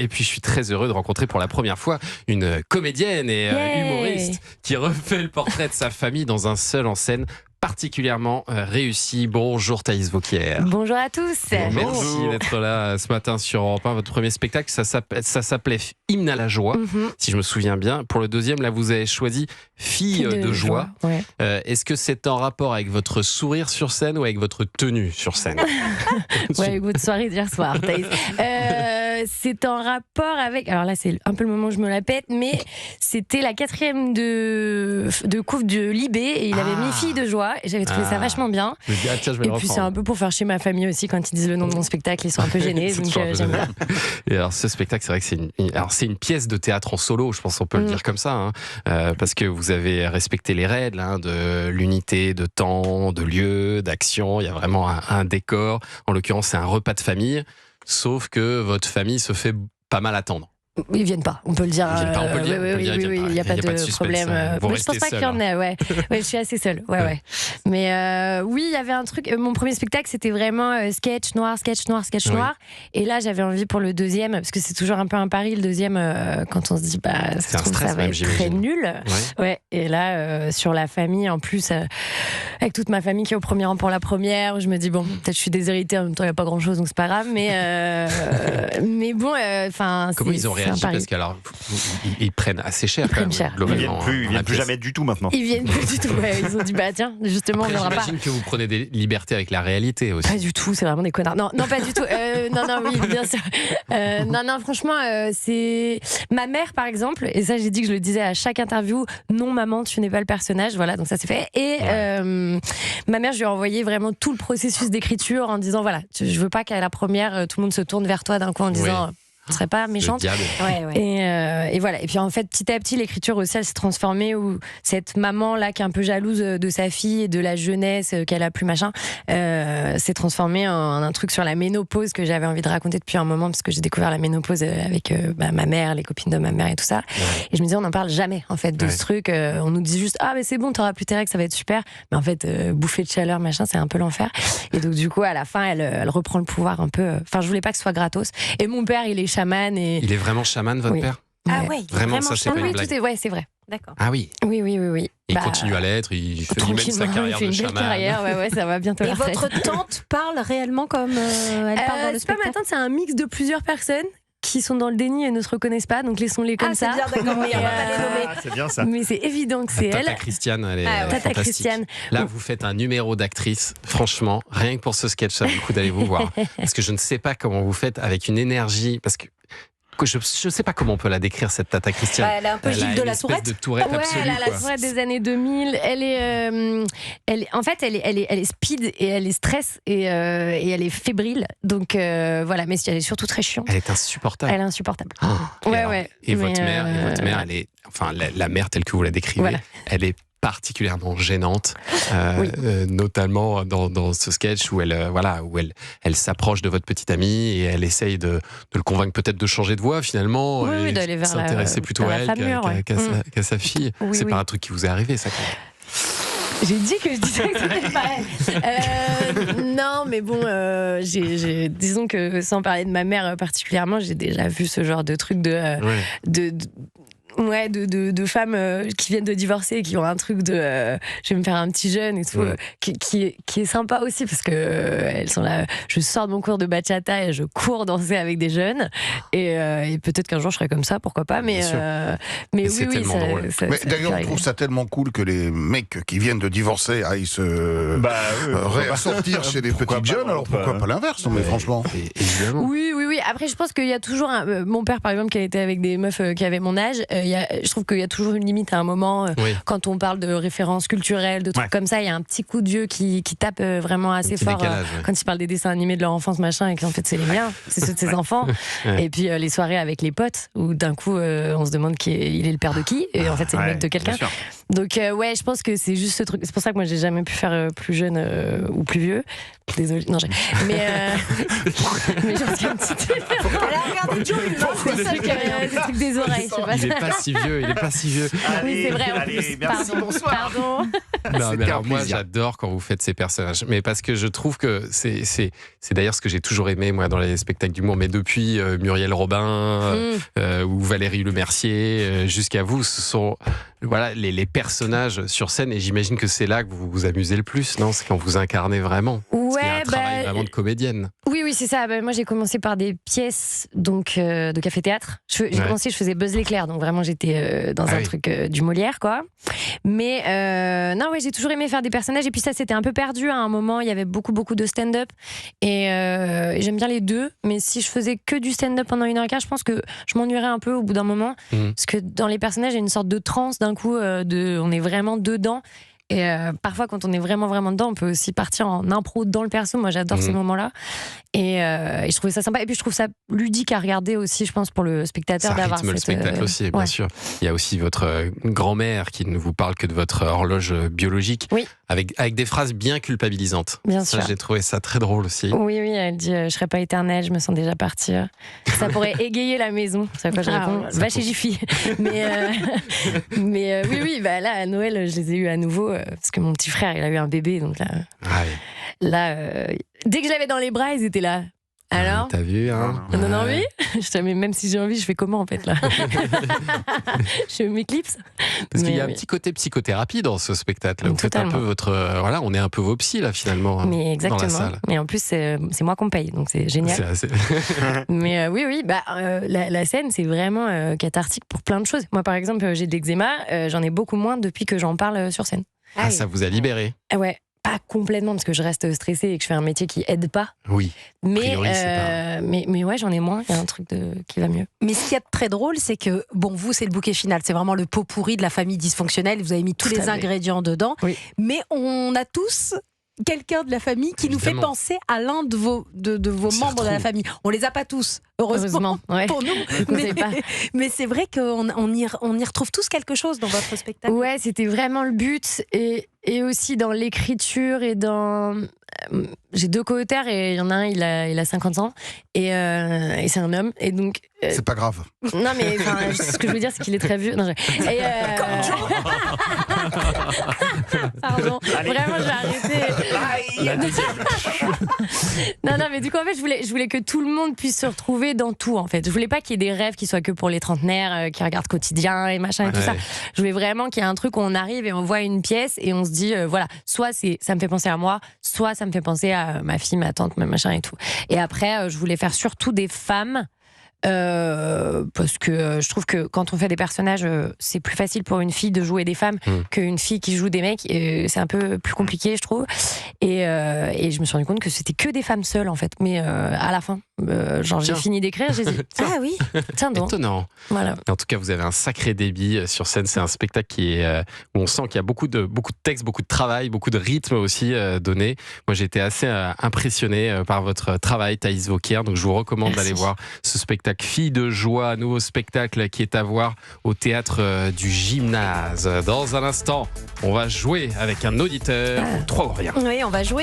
Et puis je suis très heureux de rencontrer pour la première fois une comédienne et humoriste qui refait le portrait de sa famille dans un seul en scène particulièrement réussi. Bonjour Thaïs Vauquier. Bonjour à tous. Merci d'être là ce matin sur Europe 1. Votre premier spectacle, ça s'appelait Hymne à la joie, si je me souviens bien. Pour le deuxième, là, vous avez choisi Fille de joie. Ouais. Est-ce que c'est en rapport avec votre sourire sur scène ou avec votre tenue sur scène? Ouais, avec votre soirée d'hier soir, Thaïs. C'est en rapport avec... Alors là, c'est un peu le moment où je me la pète, mais c'était la 4e de couve de Libé et il avait mis Fille de joie et j'avais trouvé ça vachement bien. Je me dis, tiens, je vais et le puis reprendre. c'est un peu pour faire chier ma famille aussi quand ils disent le nom de mon spectacle, ils sont un peu gênés. Donc j'aime bien. Et alors ce spectacle, c'est vrai que c'est une pièce de théâtre en solo, je pense qu'on peut le dire comme ça, hein, parce que vous avez respecté les règles de l'unité de temps, de lieu, d'action. Il y a vraiment un décor. En l'occurrence, c'est un repas de famille, sauf que votre famille se fait pas mal attendre. Ils viennent pas, on peut le dire. Ils viennent pas, on peut le dire. Oui, il n'y a pas de suspense, problème. vous Mais je pense pas qu'il y en ait, ouais. Je suis assez seule, ouais. Mais oui, il y avait un truc. Mon premier spectacle, c'était vraiment sketch noir. Et là, j'avais envie pour le deuxième, parce que c'est toujours un peu un pari, le deuxième, quand on se dit, ça va être très nul. Ouais. Et là, sur la famille, en plus, avec toute ma famille qui est au premier rang pour la première, je me dis, bon, peut-être je suis déshéritée, en même temps, il n'y a pas grand-chose, donc c'est pas grave. Mais bon, enfin. Comment ils ont réagi? Parce qu'alors, ils prennent assez cher. Globalement, ils viennent plus jamais du tout maintenant. Ils viennent plus du tout. Ouais, ils ont dit tiens, justement, après, on viendra pas. J'imagine que vous prenez des libertés avec la réalité aussi. Pas du tout, c'est vraiment des connards. Non, pas du tout. Oui, bien sûr. Non, franchement, c'est ma mère par exemple. Et ça, j'ai dit que je le disais à chaque interview. Non, maman, tu n'es pas le personnage. Voilà, donc ça s'est fait. Et ma mère, je lui ai envoyé vraiment tout le processus d'écriture en disant voilà, je veux pas qu'à la première, tout le monde se tourne vers toi d'un coup en disant. Je ne serais pas méchante. Et voilà. Et puis en fait, petit à petit, l'écriture aussi, elle s'est transformée où cette maman-là qui est un peu jalouse de sa fille et de la jeunesse qu'elle a plus machin, s'est transformée en un truc sur la ménopause que j'avais envie de raconter depuis un moment parce que j'ai découvert la ménopause avec ma mère, les copines de ma mère et tout ça. Et je me disais, on n'en parle jamais en fait de ce truc. On nous dit juste mais c'est bon, t'auras plus tes règles, ça va être super. Mais en fait, bouffer de chaleur, machin, c'est un peu l'enfer. Et donc du coup, à la fin, elle reprend le pouvoir un peu. Enfin, je voulais pas que ce soit gratos. Et mon père, il est chaman et... Il est vraiment chaman, votre père? Ah ouais, vraiment ça, c'est pas une blague. Ouais, c'est vrai. D'accord. Ah oui. Oui. Il continue à l'être, il fait lui-même sa carrière de chaman. Il fait une belle carrière, ouais, ça va bientôt. Et votre tante parle réellement comme elle parle dans le spectacle? C'est pas ma tante, c'est un mix de plusieurs personnes qui sont dans le déni et ne se reconnaissent pas, donc laissons-les comme ça. C'est bien, d'accord, on va pas les nommer. C'est bien ça. Mais c'est évident que c'est elle. Tata Christiane, elle est Tata fantastique. Christiane. Là, vous faites un numéro d'actrice. Franchement, rien que pour ce sketch, ça vaut le coup d'aller vous voir. Parce que je ne sais pas comment vous faites avec une énergie, parce que je ne sais pas comment on peut la décrire, cette Tata Christiane. Elle est un peu Gilles de la Tourette. De tourette absolue, elle a la tourette des années 2000. Elle est speed et elle est stress et elle est fébrile. Donc voilà, mais elle est surtout très chiante. Elle est insupportable. Elle est insupportable. Et votre mère, elle est, enfin la mère telle que vous la décrivez, elle est particulièrement gênante, notamment dans ce sketch où elle s'approche de votre petite amie et elle essaye de le convaincre peut-être de changer de voie finalement, et d'aller vers s'intéresser plutôt à elle qu'à sa fille. C'est pas un truc qui vous est arrivé, ça? J'ai dit que je disais que c'était pas elle. Non, mais bon, disons que sans parler de ma mère particulièrement, j'ai déjà vu ce genre de truc de femmes qui viennent de divorcer et qui ont un truc de je vais me faire un petit jeune et tout, qui est sympa aussi parce que elles sont là, je sors de mon cours de bachata et je cours danser avec des jeunes et peut-être qu'un jour je serai comme ça, pourquoi pas, mais oui, d'ailleurs on trouve ça tellement cool que les mecs qui viennent de divorcer aillent se réassortir chez des petites jeunes, alors pourquoi pas l'inverse, mais franchement. Évidemment. Oui, après je pense qu'il y a toujours mon père par exemple qui a été avec des meufs qui avaient mon âge, je trouve qu'il y a toujours une limite à un moment quand on parle de références culturelles, de trucs comme ça, il y a un petit coup de vieux qui tape vraiment assez fort quand ils parlent des dessins animés de leur enfance machin et qu'en fait c'est les miens, c'est ceux de ses enfants. Et puis les soirées avec les potes où d'un coup on se demande il est le père de qui et en fait c'est le mec de quelqu'un. Donc je pense que c'est juste ce truc, c'est pour ça que moi j'ai jamais pu faire plus jeune ou plus vieux. Désolée, non, mais je pense qu'il y a une petite différence. C'est ça que des trucs des oreilles, je sais pas. Il est pas si vieux. Oui, c'est vrai. Allez, merci, bonsoir. Pardon. Non, mais alors moi j'adore quand vous faites ces personnages, mais parce que je trouve que c'est d'ailleurs ce que j'ai toujours aimé moi dans les spectacles d'humour, mais depuis Muriel Robin ou Valérie Lemercier jusqu'à vous, ce sont voilà les personnages sur scène, et j'imagine que c'est là que vous vous amusez le plus, non? C'est quand vous incarnez vraiment. Ouais, il y a un travail vraiment de comédienne. Oui, c'est ça. Moi, j'ai commencé par des pièces donc de café-théâtre. J'ai commencé, je faisais Buzz l'éclair, donc vraiment j'étais dans un truc du Molière, quoi. Mais non, j'ai toujours aimé faire des personnages, et puis ça, c'était un peu perdu à un moment. Il y avait beaucoup de stand-up, et j'aime bien les deux. Mais si je faisais que du stand-up pendant 1h15, je pense que je m'ennuierais un peu au bout d'un moment, parce que dans les personnages, il y a une sorte de transe d'un coup, on est vraiment dedans. Et parfois, quand on est vraiment dedans, on peut aussi partir en impro dans le perso. Moi, j'adore ces moments-là. Et je trouvais ça sympa. Et puis, je trouve ça ludique à regarder aussi, je pense, pour le spectateur. Ça rythme le spectacle aussi, bien sûr. Il y a aussi votre grand-mère qui ne vous parle que de votre horloge biologique, avec des phrases bien culpabilisantes. Bien sûr. J'ai trouvé ça très drôle aussi. Oui, elle dit je serai pas éternelle, je me sens déjà partir. Ça pourrait égayer la maison. C'est à quoi je réponds. Va chez Jiffy. Mais oui, là, à Noël, je les ai eus à nouveau. Parce que mon petit frère, il a eu un bébé, donc là, dès que je l'avais dans les bras, ils étaient là. Alors, t'as vu, hein? On en a envie? Mais même si j'ai envie, je fais comment en fait là? Je m'éclipse. Parce qu'il y a un petit côté psychothérapie dans ce spectacle. Vous faites un peu on est un peu vos psys là finalement. Mais exactement. Dans la salle. Mais en plus, c'est moi qu'on paye, donc c'est génial. Mais oui, la scène, c'est vraiment cathartique pour plein de choses. Moi, par exemple, j'ai de l'eczéma, j'en ai beaucoup moins depuis que j'en parle sur scène. Ça vous a libéré? Ouais. Pas complètement, parce que je reste stressée et que je fais un métier qui aide pas. Oui. Mais ouais, j'en ai moins. Il y a un truc qui va mieux. Mais ce qui est très drôle, c'est que, vous, c'est le bouquet final. C'est vraiment le pot pourri de la famille dysfonctionnelle. Vous avez mis tous les ingrédients dedans. Oui. Mais on a tous quelqu'un de la famille qui nous fait penser à l'un de vos membres de la famille. On les a pas tous, heureusement pour nous. Mais c'est vrai qu'on y retrouve tous quelque chose dans votre spectacle. Ouais, c'était vraiment le but, et aussi dans l'écriture et dans... J'ai 2 co-auteurs, et il y en a un, il a 50 ans, et c'est un homme, et donc... C'est pas grave. Non, mais ce que je veux dire, c'est qu'il est très vieux. Non, pardon. Vraiment, je vais arrêter. Non, mais du coup, en fait, je voulais que tout le monde puisse se retrouver dans tout, en fait. Je voulais pas qu'il y ait des rêves qui soient que pour les trentenaires, qui regardent Quotidien et machin et tout ça. Je voulais vraiment qu'il y ait un truc où on arrive et on voit une pièce et on se dit, soit ça me fait penser à moi, soit ça me fait penser à ma fille, ma tante, ma machin et tout. Et après, je voulais faire surtout des femmes. Parce que je trouve que quand on fait des personnages, c'est plus facile pour une fille de jouer des femmes qu'une fille qui joue des mecs. C'est un peu plus compliqué, je trouve. Et je me suis rendu compte que c'était que des femmes seules, en fait. Mais à la fin, j'ai fini d'écrire, j'ai dit ah oui, tiens donc. Étonnant. Voilà. En tout cas, vous avez un sacré débit sur scène. C'est un spectacle où on sent qu'il y a beaucoup de textes, beaucoup de travail, beaucoup de rythme aussi donné. Moi, j'ai été assez impressionné par votre travail, Thaïs Vauquier. Donc, je vous recommande d'aller voir ce spectacle Fille de joie, nouveau spectacle qui est à voir au théâtre du Gymnase. Dans un instant, on va jouer avec un auditeur 3 ou rien. Oui, on va jouer.